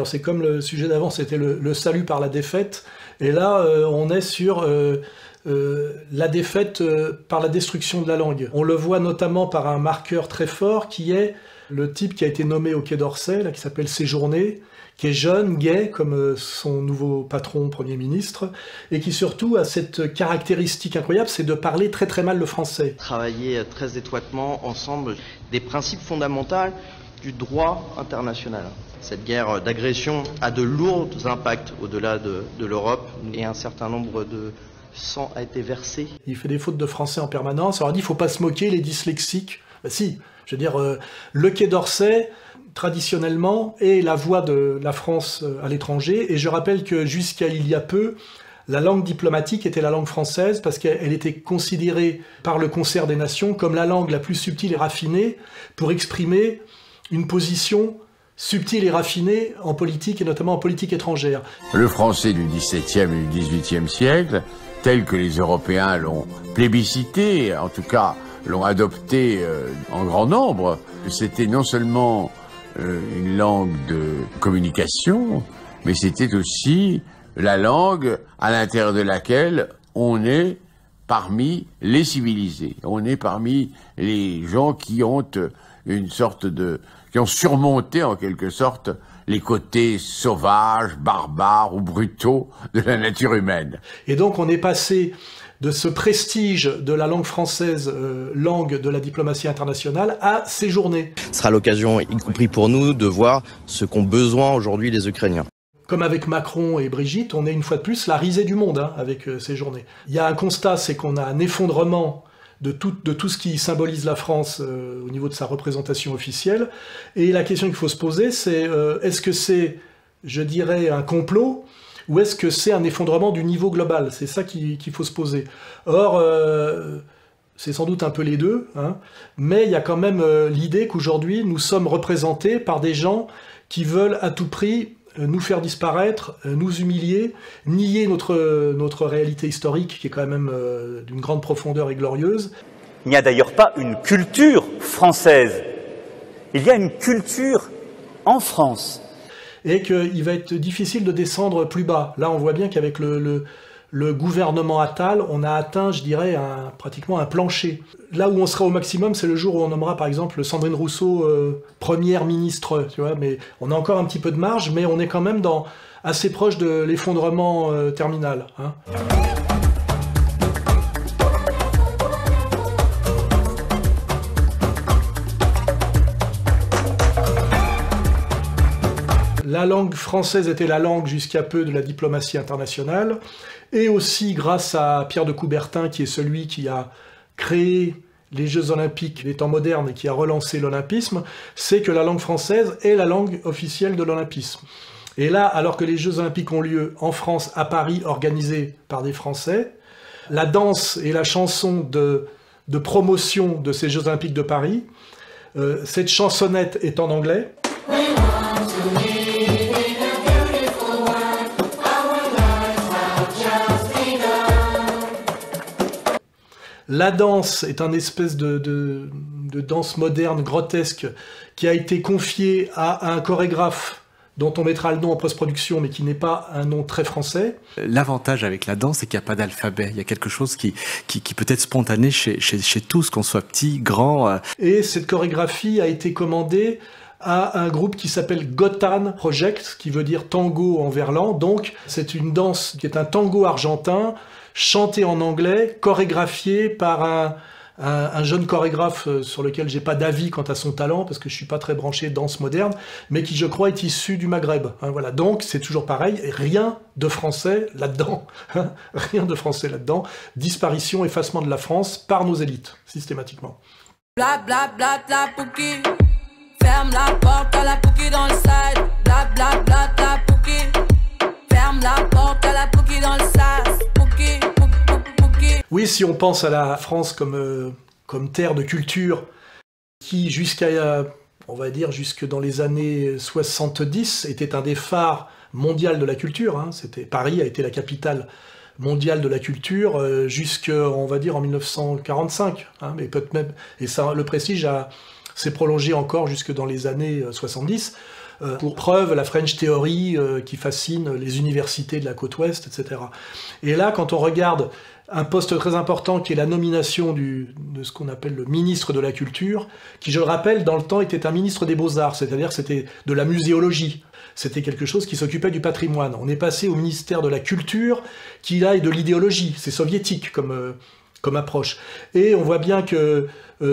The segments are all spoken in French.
c'est comme le sujet d'avant, c'était le salut par la défaite. Et là, on est sur la défaite par la destruction de la langue. On le voit notamment par un marqueur très fort qui est le type qui a été nommé au Quai d'Orsay, là, qui s'appelle Séjourné, qui est jeune, gay, comme son nouveau patron, Premier ministre, et qui surtout a cette caractéristique incroyable, c'est de parler très très mal le français. Travailler très étroitement ensemble des principes fondamentaux du droit international. Cette guerre d'agression a de lourds impacts au-delà de l'Europe, et un certain nombre de sang a été versé. Il fait des fautes de français en permanence, alors il dit il ne faut pas se moquer, les dyslexiques. Ben si, je veux dire, le Quai d'Orsay, traditionnellement, est la voix de la France à l'étranger, et je rappelle que jusqu'à il y a peu, la langue diplomatique était la langue française parce qu'elle était considérée par le concert des nations comme la langue la plus subtile et raffinée pour exprimer une position subtile et raffinée en politique et notamment en politique étrangère. Le français du XVIIe et du XVIIIe siècle, tel que les Européens l'ont plébiscité, en tout cas l'ont adopté en grand nombre, c'était non seulement une langue de communication, mais c'était aussi la langue à l'intérieur de laquelle on est parmi les civilisés. On est parmi les gens qui ont qui ont surmonté en quelque sorte les côtés sauvages, barbares ou brutaux de la nature humaine. Et donc on est passé de ce prestige de la langue française, langue de la diplomatie internationale, à Séjourné. Ce sera l'occasion, y compris pour nous, de voir ce qu'ont besoin aujourd'hui les Ukrainiens. Comme avec Macron et Brigitte, on est une fois de plus la risée du monde avec Séjourné. Il y a un constat, c'est qu'on a un effondrement de tout ce qui symbolise la France au niveau de sa représentation officielle. Et la question qu'il faut se poser, c'est est-ce que c'est, je dirais, un complot ou est-ce que c'est un effondrement du niveau global? C'est ça qu'il faut se poser. Or, c'est sans doute un peu les deux, mais il y a quand même l'idée qu'aujourd'hui, nous sommes représentés par des gens qui veulent à tout prix nous faire disparaître, nous humilier, nier notre réalité historique qui est quand même d'une grande profondeur et glorieuse. Il n'y a d'ailleurs pas une culture française. Il y a une culture en France. Et qu'il va être difficile de descendre plus bas. Là, on voit bien qu'avec le gouvernement Attal, on a atteint, je dirais, pratiquement un plancher. Là où on sera au maximum, c'est le jour où on nommera, par exemple, Sandrine Rousseau première ministre, tu vois, mais on a encore un petit peu de marge, mais on est quand même assez proche de l'effondrement terminal. La langue française était la langue jusqu'à peu de la diplomatie internationale, et aussi grâce à Pierre de Coubertin, qui est celui qui a créé les Jeux Olympiques des temps modernes et qui a relancé l'olympisme, c'est que la langue française est la langue officielle de l'olympisme. Et là, alors que les Jeux Olympiques ont lieu en France, à Paris, organisés par des Français, la danse et la chanson de promotion de ces Jeux Olympiques de Paris, cette chansonnette est en anglais. La danse est un espèce de danse moderne, grotesque, qui a été confiée à un chorégraphe dont on mettra le nom en post-production, mais qui n'est pas un nom très français. L'avantage avec la danse, c'est qu'il n'y a pas d'alphabet. Il y a quelque chose qui peut être spontané chez tous, qu'on soit petit, grand. Et cette chorégraphie a été commandée à un groupe qui s'appelle Gotan Project, qui veut dire tango en verlan. Donc, c'est une danse qui est un tango argentin, chanté en anglais, chorégraphié par un jeune chorégraphe sur lequel j'ai pas d'avis quant à son talent, parce que je suis pas très branché danse moderne, mais qui, je crois, est issu du Maghreb. Voilà. Donc, c'est toujours pareil, rien de français là-dedans. Rien de français là-dedans. Disparition, effacement de la France par nos élites, systématiquement. Bla bla bla bla pouki. Ferme la porte à la pouki dans le side. Bla bla bla bla pouki. Ferme la porte à la pouki dans le sas. Pouki, pouki. Oui, si on pense à la France comme terre de culture, qui on va dire, jusque dans les années 70, était un des phares mondiaux de la culture. Paris a été la capitale mondiale de la culture on va dire, en 1945. Mais peut-être même, et ça, le prestige s'est prolongé encore jusque dans les années 70. Pour preuve, la French Theory qui fascine les universités de la côte ouest, etc. Et là, quand on regarde un poste très important qui est la nomination de ce qu'on appelle le ministre de la Culture, qui, je le rappelle, dans le temps était un ministre des Beaux-Arts, c'est-à-dire c'était de la muséologie. C'était quelque chose qui s'occupait du patrimoine. On est passé au ministère de la Culture, qui là est de l'idéologie. C'est soviétique comme approche. Et on voit bien que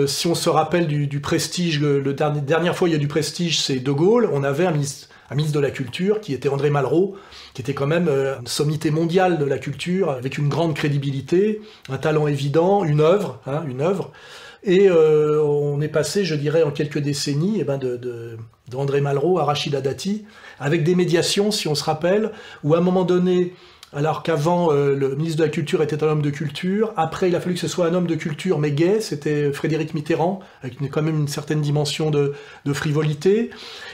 si on se rappelle du prestige, dernière fois il y a du prestige, c'est De Gaulle, on avait un ministre de la Culture qui était André Malraux, qui était quand même une sommité mondiale de la culture, avec une grande crédibilité, un talent évident, une œuvre. Et on est passé, je dirais, en quelques décennies, d'André Malraux à Rachida Dati, avec des médiations, si on se rappelle, où à un moment donné, alors qu'avant, le ministre de la Culture était un homme de culture, après, il a fallu que ce soit un homme de culture, mais gay, c'était Frédéric Mitterrand, avec quand même une certaine dimension de frivolité.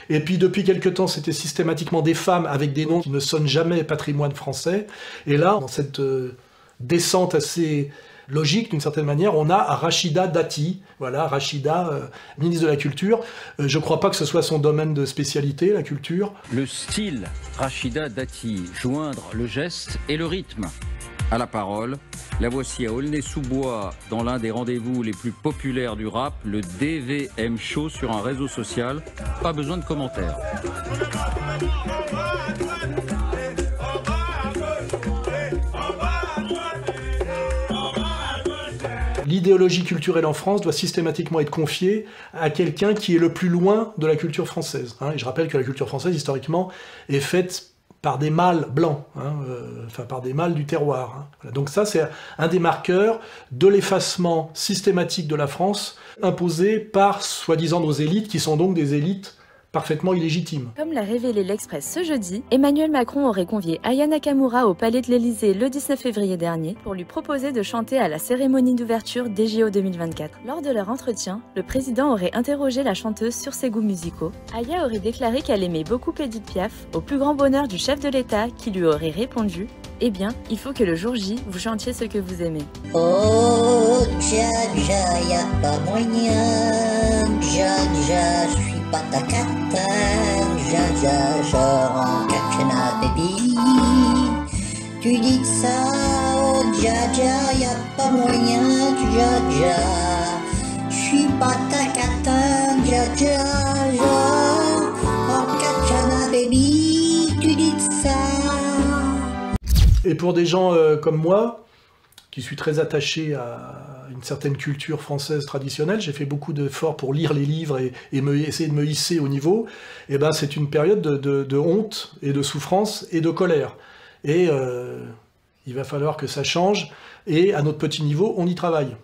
Et puis, depuis quelque temps, c'était systématiquement des femmes avec des noms qui ne sonnent jamais patrimoine français. Et là, dans cette descente assez logique, d'une certaine manière, on a Rachida Dati, voilà, Rachida, ministre de la Culture. Je ne crois pas que ce soit son domaine de spécialité, la culture. Le style Rachida Dati, joindre le geste et le rythme à la parole. La voici à Aulnay-sous-Bois, dans l'un des rendez-vous les plus populaires du rap, le DVM Show sur un réseau social. Pas besoin de commentaires. L'idéologie culturelle en France doit systématiquement être confiée à quelqu'un qui est le plus loin de la culture française. Et je rappelle que la culture française, historiquement, est faite par des mâles blancs, par des mâles du terroir. Voilà. Donc ça, c'est un des marqueurs de l'effacement systématique de la France, imposé par, soi-disant, nos élites, qui sont donc des élites parfaitement illégitime. Comme l'a révélé l'Express ce jeudi, Emmanuel Macron aurait convié Aya Nakamura au Palais de l'Élysée le 19 février dernier pour lui proposer de chanter à la cérémonie d'ouverture des JO 2024. Lors de leur entretien, le président aurait interrogé la chanteuse sur ses goûts musicaux. Aya aurait déclaré qu'elle aimait beaucoup Édith Piaf, au plus grand bonheur du chef de l'État qui lui aurait répondu « Eh bien, il faut que le jour J, vous chantiez ce que vous aimez. » Oh, Dja Dja, y'a pas moyen, Dja Dja, je suis pas ta cata, Dja Dja, genre en Katchana baby. Tu dis que ça, oh Dja Dja, y'a pas moyen, Dja Dja, je suis pas ta cata, Dja Dja, genre en Katchana baby. Tu dis que ça. Et pour des gens comme moi, qui suis très attaché à une certaine culture française traditionnelle, j'ai fait beaucoup d'efforts pour lire les livres et essayer de me hisser au niveau, et ben c'est une période de honte et de souffrance et de colère. Et il va falloir que ça change, et à notre petit niveau, on y travaille.